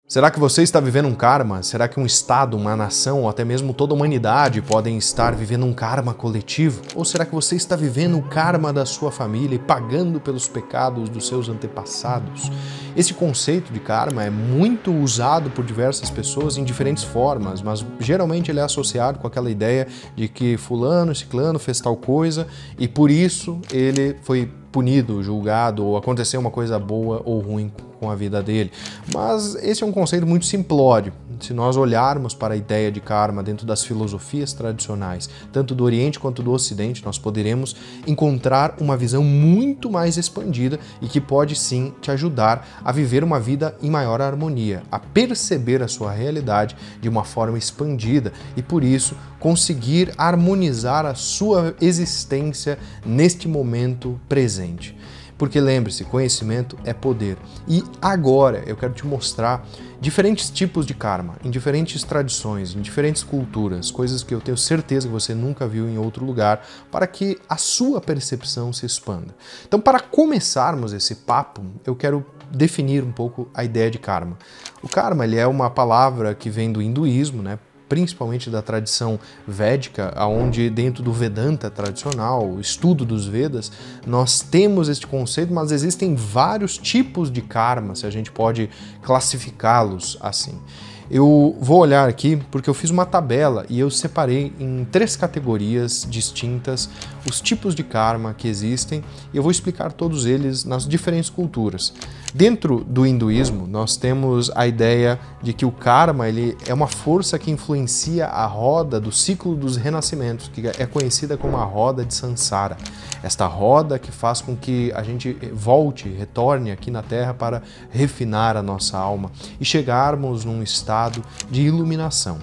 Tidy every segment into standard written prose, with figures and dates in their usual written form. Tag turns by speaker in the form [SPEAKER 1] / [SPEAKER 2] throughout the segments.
[SPEAKER 1] Será que você está vivendo um karma? Será que um estado, uma nação ou até mesmo toda a humanidade podem estar vivendo um karma coletivo? Ou será que você está vivendo o karma da sua família e pagando pelos pecados dos seus antepassados? Esse conceito de karma é muito usado por diversas pessoas em diferentes formas, mas geralmente ele é associado com aquela ideia de que fulano, ciclano fez tal coisa e por isso ele foi punido, julgado, ou aconteceu uma coisa boa ou ruim com a vida dele. Mas esse é um conceito muito simplório. Se nós olharmos para a ideia de karma dentro das filosofias tradicionais, tanto do Oriente quanto do Ocidente, nós poderemos encontrar uma visão muito mais expandida e que pode sim te ajudar a viver uma vida em maior harmonia, a perceber a sua realidade de uma forma expandida e, por isso, conseguir harmonizar a sua existência neste momento presente. Porque lembre-se, conhecimento é poder. E agora eu quero te mostrar diferentes tipos de karma, em diferentes tradições, em diferentes culturas, coisas que eu tenho certeza que você nunca viu em outro lugar, para que a sua percepção se expanda. Então, para começarmos esse papo, eu quero definir um pouco a ideia de karma. O karma, ele é uma palavra que vem do hinduísmo, né? Principalmente da tradição védica, onde dentro do Vedanta tradicional, o estudo dos Vedas, nós temos este conceito, mas existem vários tipos de karma, se a gente pode classificá-los assim. Eu vou olhar aqui porque eu fiz uma tabela e eu separei em 3 categorias distintas os tipos de karma que existem e eu vou explicar todos eles nas diferentes culturas. Dentro do hinduísmo, nós temos a ideia de que o karma ele é uma força que influencia a roda do ciclo dos renascimentos, que é conhecida como a roda de Sansara. Esta roda que faz com que a gente volte, retorne aqui na Terra para refinar a nossa alma e chegarmos num estado de iluminação.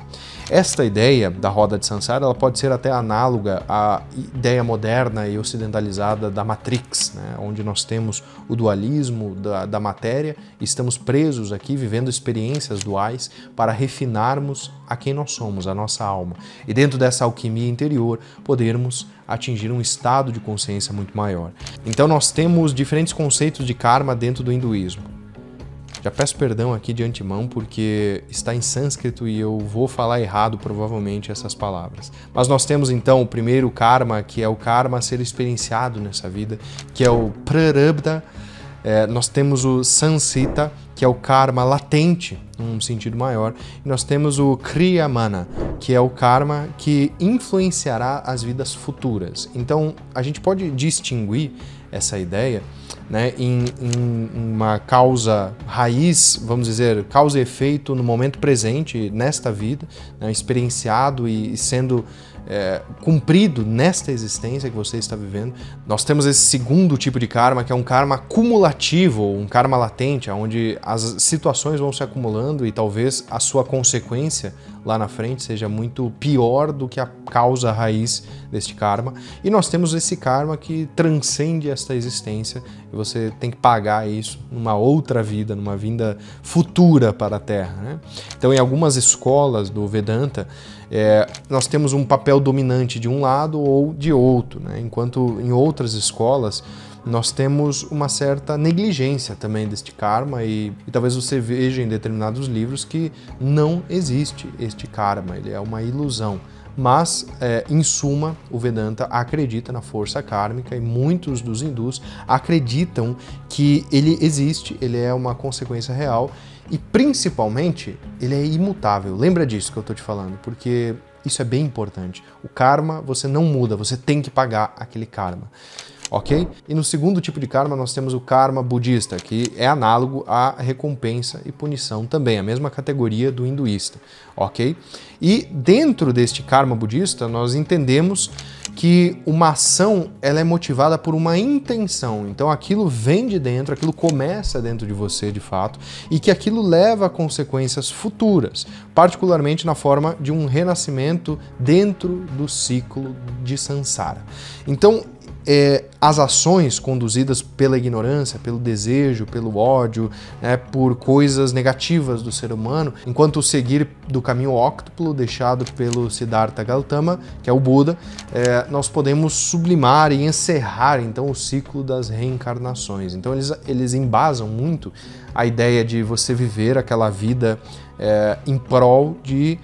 [SPEAKER 1] Esta ideia da roda de Sansara ela pode ser até análoga à ideia moderna e ocidentalizada da Matrix, né? Onde nós temos o dualismo da matéria e estamos presos aqui vivendo experiências duais para refinarmos a quem nós somos, a nossa alma. E dentro dessa alquimia interior podermos atingir um estado de consciência muito maior. Então nós temos diferentes conceitos de karma dentro do hinduísmo. Já peço perdão aqui de antemão porque está em sânscrito e eu vou falar errado provavelmente essas palavras. Mas nós temos então o primeiro karma, que é o karma a ser experienciado nessa vida, que é o prarabdha. Nós temos o sansita, que é o karma latente, num sentido maior. E nós temos o kriyamana, que é o karma que influenciará as vidas futuras. Então, a gente pode distinguir essa ideia, né, em uma causa raiz, vamos dizer, causa e efeito no momento presente, nesta vida, né, experienciado e sendo cumprido nesta existência que você está vivendo. Nós temos esse segundo tipo de karma, que é um karma cumulativo, um karma latente, onde as situações vão se acumulando e talvez a sua consequência lá na frente seja muito pior do que a causa raiz deste karma. E nós temos esse karma que transcende esta existência e você tem que pagar isso numa outra vida, numa vinda futura para a Terra, né? Então, em algumas escolas do Vedanta, nós temos um papel dominante de um lado ou de outro, né? Enquanto em outras escolas nós temos uma certa negligência também deste karma e talvez você veja em determinados livros que não existe este karma, ele é uma ilusão. Mas, em suma, o Vedanta acredita na força kármica e muitos dos hindus acreditam que ele existe, ele é uma consequência real e, principalmente, ele é imutável. Lembra disso que eu estou te falando, porque isso é bem importante. O karma você não muda, você tem que pagar aquele karma. Ok? E no segundo tipo de karma nós temos o karma budista, que é análogo à recompensa e punição também, a mesma categoria do hinduísta, ok? E dentro deste karma budista nós entendemos que uma ação ela é motivada por uma intenção, então aquilo vem de dentro, aquilo começa dentro de você de fato, e que aquilo leva a consequências futuras, particularmente na forma de um renascimento dentro do ciclo de Sansara. Então, as ações conduzidas pela ignorância, pelo desejo, pelo ódio, né, por coisas negativas do ser humano, enquanto o seguir do caminho óctuplo deixado pelo Siddhartha Gautama, que é o Buda, nós podemos sublimar e encerrar então o ciclo das reencarnações. Então eles embasam muito a ideia de você viver aquela vida em prol de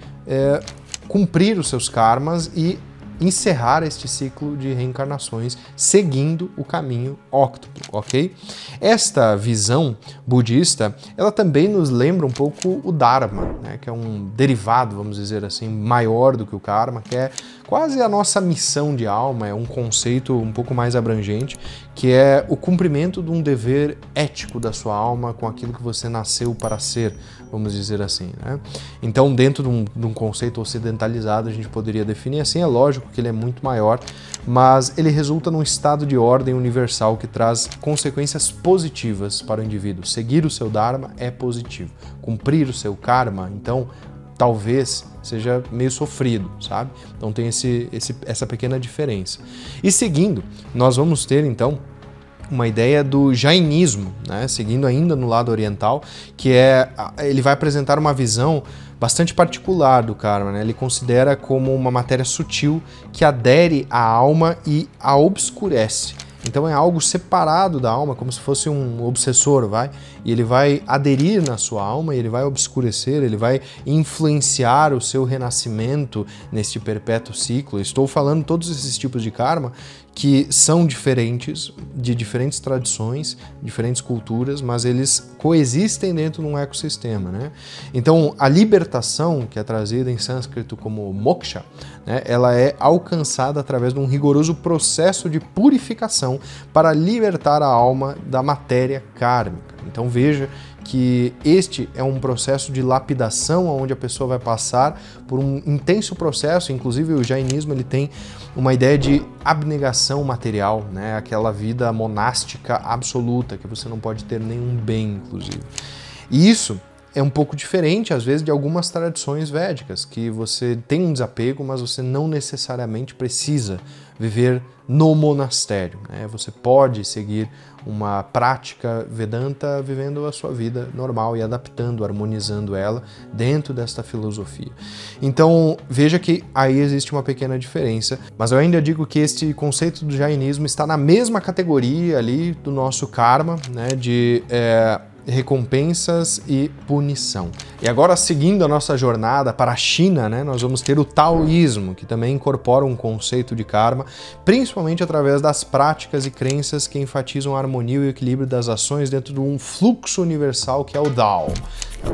[SPEAKER 1] cumprir os seus karmas e encerrar este ciclo de reencarnações seguindo o caminho óctuplo, ok? Esta visão budista, ela também nos lembra um pouco o Dharma, né, que é um derivado, vamos dizer assim, maior do que o karma, que é quase a nossa missão de alma, é um conceito um pouco mais abrangente, que é o cumprimento de um dever ético da sua alma com aquilo que você nasceu para ser, vamos dizer assim, né? Então, dentro de um conceito ocidentalizado, a gente poderia definir assim, é lógico que ele é muito maior, mas ele resulta num estado de ordem universal que traz consequências positivas para o indivíduo. Seguir o seu Dharma é positivo. Cumprir o seu karma, então, talvez seja meio sofrido, sabe? Então tem essa pequena diferença. E seguindo, nós vamos ter então uma ideia do jainismo, né? Seguindo ainda no lado oriental, que ele vai apresentar uma visão bastante particular do karma, né? Ele considera como uma matéria sutil que adere à alma e a obscurece. Então é algo separado da alma, como se fosse um obsessor, e ele vai aderir na sua alma, e ele vai obscurecer, ele vai influenciar o seu renascimento neste perpétuo ciclo. Estou falando todos esses tipos de karma que são diferentes, de diferentes tradições, diferentes culturas, mas eles coexistem dentro de um ecossistema, né? Então, a libertação, que é trazida em sânscrito como moksha, né, ela é alcançada através de um rigoroso processo de purificação para libertar a alma da matéria kármica. Então, veja que este é um processo de lapidação onde a pessoa vai passar por um intenso processo. Inclusive o jainismo ele tem uma ideia de abnegação material, né? Aquela vida monástica absoluta, que você não pode ter nenhum bem, inclusive. E isso é um pouco diferente, às vezes, de algumas tradições védicas, que você tem um desapego, mas você não necessariamente precisa viver no monastério, né? Você pode seguir uma prática Vedanta vivendo a sua vida normal e adaptando, harmonizando ela dentro desta filosofia. Então, veja que aí existe uma pequena diferença, mas eu ainda digo que este conceito do jainismo está na mesma categoria ali do nosso karma, né, de recompensas e punição. E agora, seguindo a nossa jornada para a China, né, nós vamos ter o taoísmo, que também incorpora um conceito de karma, principalmente através das práticas e crenças que enfatizam a harmonia e o equilíbrio das ações dentro de um fluxo universal que é o Dao,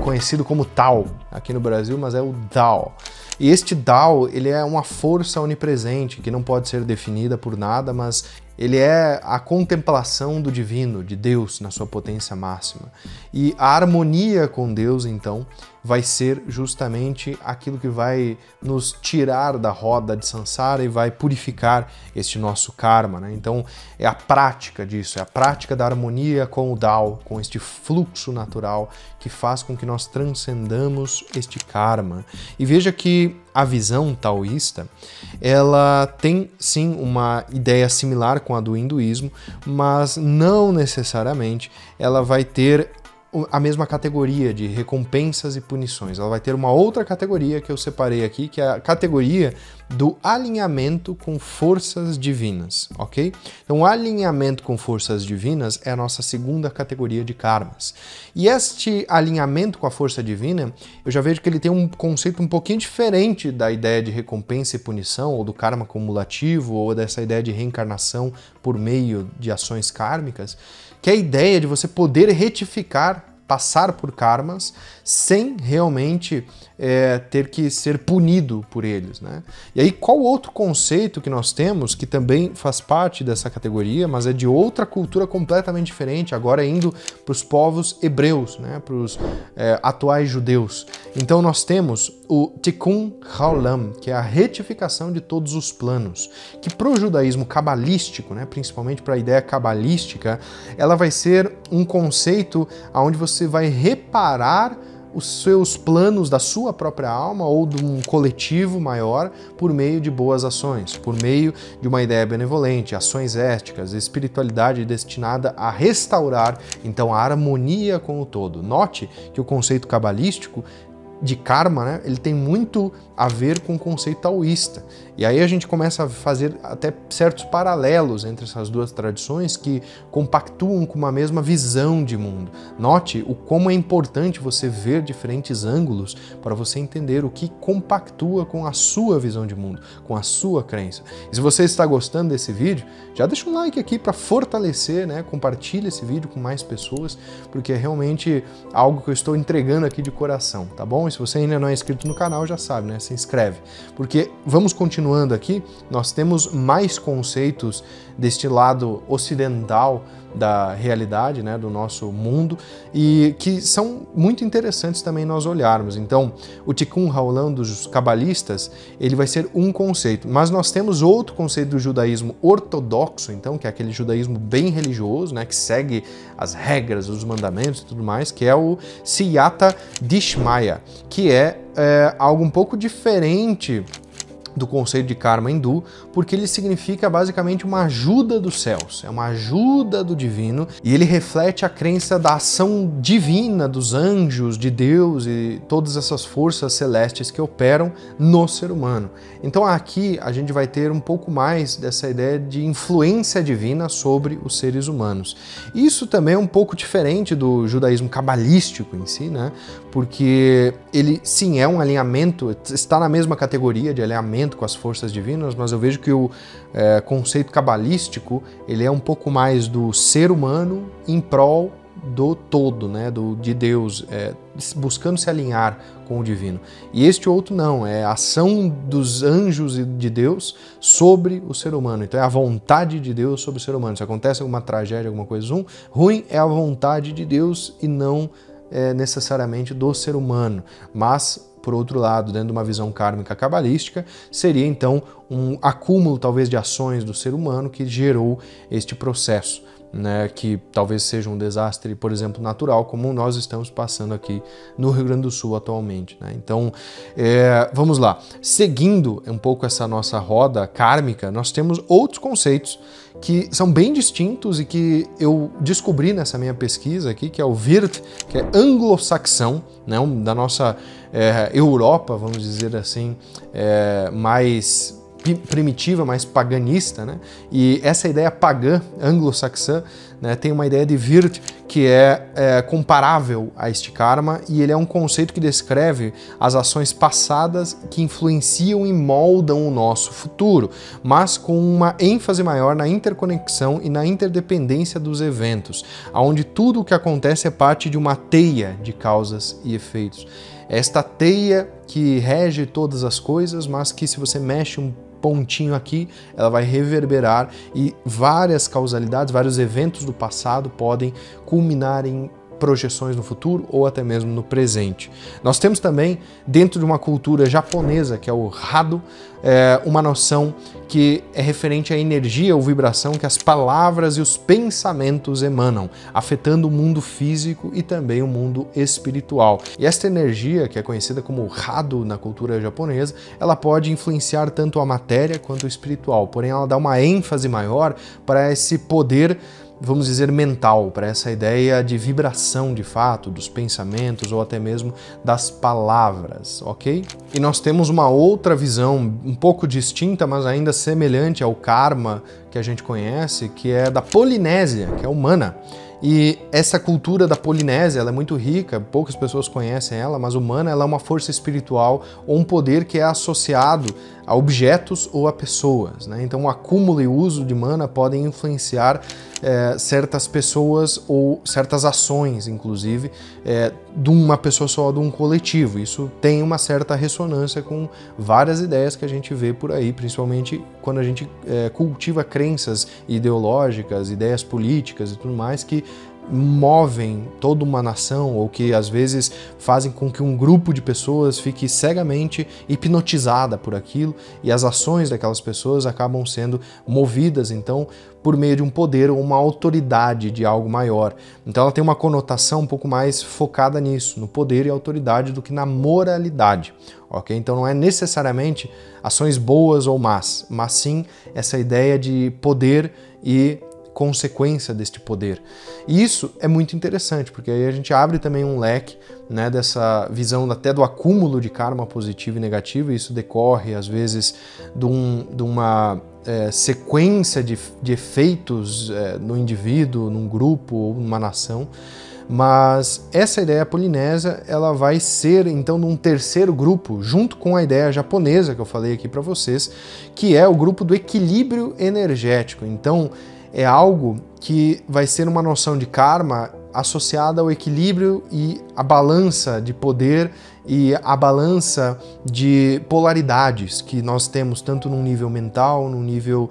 [SPEAKER 1] conhecido como Tao aqui no Brasil, mas é o Dao. E este Dao, ele é uma força onipresente que não pode ser definida por nada, mas ele é a contemplação do divino, de Deus, na sua potência máxima. E a harmonia com Deus, então, vai ser justamente aquilo que vai nos tirar da roda de samsara e vai purificar este nosso karma, né? Então, é a prática disso, é a prática da harmonia com o Tao, com este fluxo natural que faz com que nós transcendamos este karma. E veja que a visão taoísta, ela tem sim uma ideia similar com a do hinduísmo, mas não necessariamente ela vai ter a mesma categoria de recompensas e punições. Ela vai ter uma outra categoria que eu separei aqui, que é a categoria do alinhamento com forças divinas, ok? Então, o alinhamento com forças divinas é a nossa segunda categoria de karmas. E este alinhamento com a força divina, eu já vejo que ele tem um conceito um pouquinho diferente da ideia de recompensa e punição, ou do karma cumulativo, ou dessa ideia de reencarnação por meio de ações kármicas, que é a ideia de você poder retificar, passar por karmas sem realmente ter que ser punido por eles, né? E aí, qual outro conceito que nós temos que também faz parte dessa categoria, mas é de outra cultura completamente diferente, agora indo para os povos hebreus, né? Para os atuais judeus. Então nós temos o Tikkun Haolam, que é a retificação de todos os planos, que para o judaísmo cabalístico, né, principalmente para a ideia cabalística, ela vai ser um conceito onde você vai reparar os seus planos da sua própria alma ou de um coletivo maior por meio de boas ações, por meio de uma ideia benevolente, ações éticas, espiritualidade destinada a restaurar, então, a harmonia com o todo. Note que o conceito cabalístico de karma, né, ele tem muito a ver com o conceito taoísta. E aí a gente começa a fazer até certos paralelos entre essas duas tradições que compactuam com uma mesma visão de mundo. Note o como é importante você ver diferentes ângulos para você entender o que compactua com a sua visão de mundo, com a sua crença. E se você está gostando desse vídeo, já deixa um like aqui para fortalecer, né? Compartilha esse vídeo com mais pessoas, porque é realmente algo que eu estou entregando aqui de coração, tá bom? E se você ainda não é inscrito no canal, já sabe, né? Se inscreve. Porque vamos continuando aqui, nós temos mais conceitos deste lado ocidental da realidade, né, do nosso mundo, e que são muito interessantes também nós olharmos. Então, o Tikkun Haolam dos cabalistas, ele vai ser um conceito, mas nós temos outro conceito do judaísmo ortodoxo, então, que é aquele judaísmo bem religioso, né, que segue as regras, os mandamentos e tudo mais, que é o Siyata Dishmaya, que é algo um pouco diferente do conceito de karma hindu, porque ele significa basicamente uma ajuda dos céus, é uma ajuda do divino, e ele reflete a crença da ação divina dos anjos, de Deus e todas essas forças celestes que operam no ser humano. Então aqui a gente vai ter um pouco mais dessa ideia de influência divina sobre os seres humanos. Isso também é um pouco diferente do judaísmo cabalístico em si, né? Porque ele sim é um alinhamento, está na mesma categoria de alinhamento com as forças divinas, mas eu vejo que o conceito cabalístico ele é um pouco mais do ser humano em prol do todo, né, de Deus, buscando se alinhar com o divino. E este outro não, é a ação dos anjos de Deus sobre o ser humano. Então é a vontade de Deus sobre o ser humano. Se acontece alguma tragédia, alguma coisa ruim, é a vontade de Deus e não necessariamente do ser humano. Mas por outro lado, dentro de uma visão kármica cabalística, seria então um acúmulo talvez de ações do ser humano que gerou este processo, né, que talvez seja um desastre, por exemplo, natural, como nós estamos passando aqui no Rio Grande do Sul atualmente, né? Então, vamos lá. Seguindo um pouco essa nossa roda kármica, nós temos outros conceitos que são bem distintos e que eu descobri nessa minha pesquisa aqui, que é o Virt, que é anglo-saxão, né, da nossa Europa, vamos dizer assim, mais primitiva, mais paganista, né? E essa ideia pagã, anglo-saxã, né, tem uma ideia de Virt que é comparável a este karma, e ele é um conceito que descreve as ações passadas que influenciam e moldam o nosso futuro, mas com uma ênfase maior na interconexão e na interdependência dos eventos, onde tudo o que acontece é parte de uma teia de causas e efeitos. Esta teia que rege todas as coisas, mas que se você mexe um pontinho aqui, ela vai reverberar e várias causalidades, vários eventos do passado podem culminar em projeções no futuro ou até mesmo no presente. Nós temos também, dentro de uma cultura japonesa, que é o Hado, uma noção que é referente à energia ou vibração que as palavras e os pensamentos emanam, afetando o mundo físico e também o mundo espiritual. E esta energia, que é conhecida como Hado na cultura japonesa, ela pode influenciar tanto a matéria quanto o espiritual, porém ela dá uma ênfase maior para esse poder, vamos dizer, mental, para essa ideia de vibração de fato, dos pensamentos ou até mesmo das palavras, ok? E nós temos uma outra visão um pouco distinta, mas ainda semelhante ao karma que a gente conhece, que é da Polinésia, que é humana. E essa cultura da Polinésia, ela é muito rica, poucas pessoas conhecem ela, mas humana, ela é uma força espiritual ou um poder que é associado a objetos ou a pessoas, né? Então o acúmulo e o uso de mana podem influenciar certas pessoas ou certas ações, inclusive, de uma pessoa só, de um coletivo. Isso tem uma certa ressonância com várias ideias que a gente vê por aí, principalmente quando a gente cultiva crenças ideológicas, ideias políticas e tudo mais, que movem toda uma nação ou que às vezes fazem com que um grupo de pessoas fique cegamente hipnotizada por aquilo e as ações daquelas pessoas acabam sendo movidas então por meio de um poder ou uma autoridade de algo maior. Então ela tem uma conotação um pouco mais focada nisso, no poder e autoridade do que na moralidade. Ok? Então não é necessariamente ações boas ou más, mas sim essa ideia de poder e consequência deste poder. E isso é muito interessante, porque aí a gente abre também um leque, né, dessa visão até do acúmulo de karma positivo e negativo, e isso decorre às vezes de uma sequência de efeitos no indivíduo, num grupo ou numa nação. Mas essa ideia polinésia, ela vai ser então num terceiro grupo, junto com a ideia japonesa que eu falei aqui para vocês, que é o grupo do equilíbrio energético. Então é algo que vai ser uma noção de karma associada ao equilíbrio e a balança de poder e a balança de polaridades que nós temos tanto num nível mental, num nível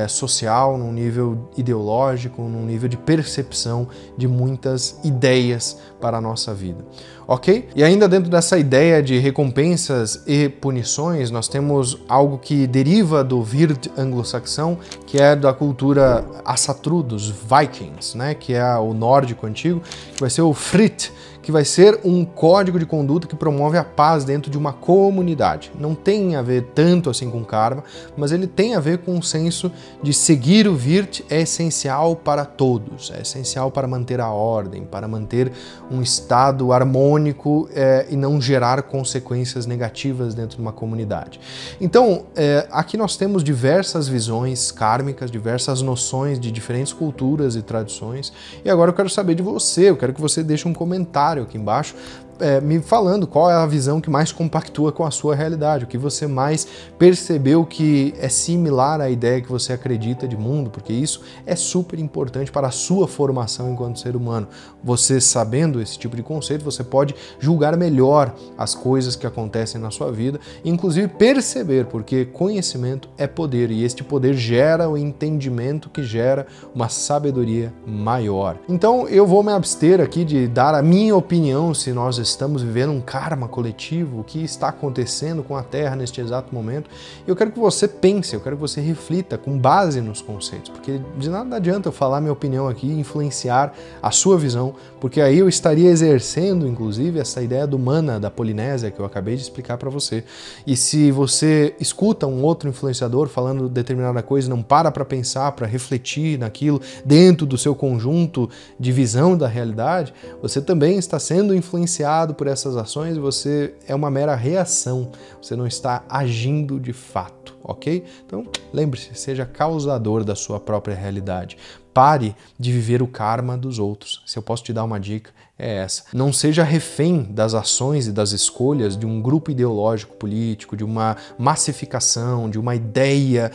[SPEAKER 1] social, num nível ideológico, num nível de percepção de muitas ideias para a nossa vida. Ok? E ainda dentro dessa ideia de recompensas e punições, nós temos algo que deriva do Wird anglo-saxão, que é da cultura Asatru, dos Vikings, né? Que é o nórdico antigo, que vai ser o Frit, que vai ser um código de conduta que promove a paz dentro de uma comunidade. Não tem a ver tanto assim com karma, mas ele tem a ver com o senso de seguir o Virt é essencial para todos, é essencial para manter a ordem, para manter um estado harmônico e não gerar consequências negativas dentro de uma comunidade. Então, aqui nós temos diversas visões kármicas, diversas noções de diferentes culturas e tradições, e agora eu quero saber de você, eu quero que você deixe um comentário aqui embaixo me falando qual é a visão que mais compactua com a sua realidade, o que você mais percebeu que é similar à ideia que você acredita de mundo, porque isso é super importante para a sua formação enquanto ser humano. Você sabendo esse tipo de conceito, você pode julgar melhor as coisas que acontecem na sua vida, inclusive perceber, porque conhecimento é poder e este poder gera o entendimento que gera uma sabedoria maior. Então eu vou me abster aqui de dar a minha opinião se nós estamos vivendo um karma coletivo, o que está acontecendo com a Terra neste exato momento. Eu quero que você pense, eu quero que você reflita com base nos conceitos, porque de nada adianta eu falar minha opinião aqui e influenciar a sua visão, porque aí eu estaria exercendo, inclusive, essa ideia do mana, da Polinésia, que eu acabei de explicar para você. E se você escuta um outro influenciador falando determinada coisa, não para pensar, para refletir naquilo dentro do seu conjunto de visão da realidade, você também está sendo influenciado por essas ações, você é uma mera reação, você não está agindo de fato, ok? Então, lembre-se, seja causador da sua própria realidade. Pare de viver o karma dos outros. Se eu posso te dar uma dica, é essa. Não seja refém das ações e das escolhas de um grupo ideológico político, de uma massificação, de uma ideia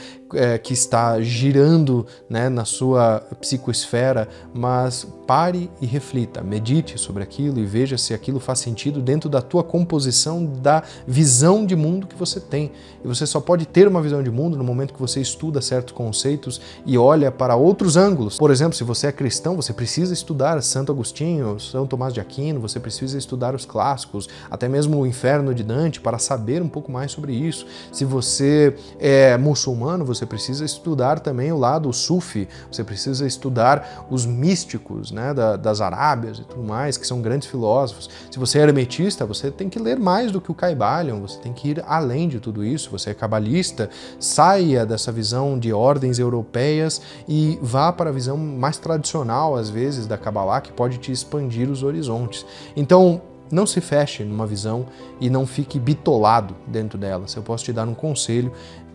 [SPEAKER 1] que está girando, né, na sua psicoesfera, mas pare e reflita, medite sobre aquilo e veja se aquilo faz sentido dentro da tua composição, da visão de mundo que você tem. E você só pode ter uma visão de mundo no momento que você estuda certos conceitos e olha para outros ângulos. Por exemplo, se você é cristão, você precisa estudar Santo Agostinho, São Tomás de Aquino, você precisa estudar os clássicos, até mesmo o Inferno de Dante, para saber um pouco mais sobre isso. Se você é muçulmano, você precisa estudar também o lado sufi, você precisa estudar os místicos, né, das Arábias e tudo mais, que são grandes filósofos. Se você é hermetista, você tem que ler mais do que o Caibalion, você tem que ir além de tudo isso. Você é cabalista, saia dessa visão de ordens europeias e vá para a visão mais tradicional, às vezes, da Kabbalah, que pode te expandir os horizontes. Então, não se feche numa visão e não fique bitolado dentro dela. Se eu posso te dar um conselho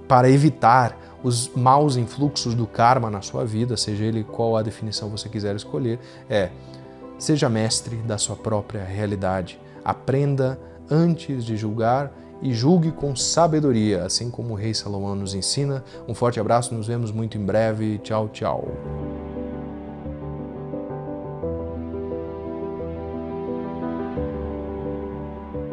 [SPEAKER 1] para evitar os maus influxos do karma na sua vida, seja ele qual a definição você quiser escolher, seja mestre da sua própria realidade. Aprenda antes de julgar e julgue com sabedoria, assim como o rei Salomão nos ensina. Um forte abraço, nos vemos muito em breve. Tchau, tchau.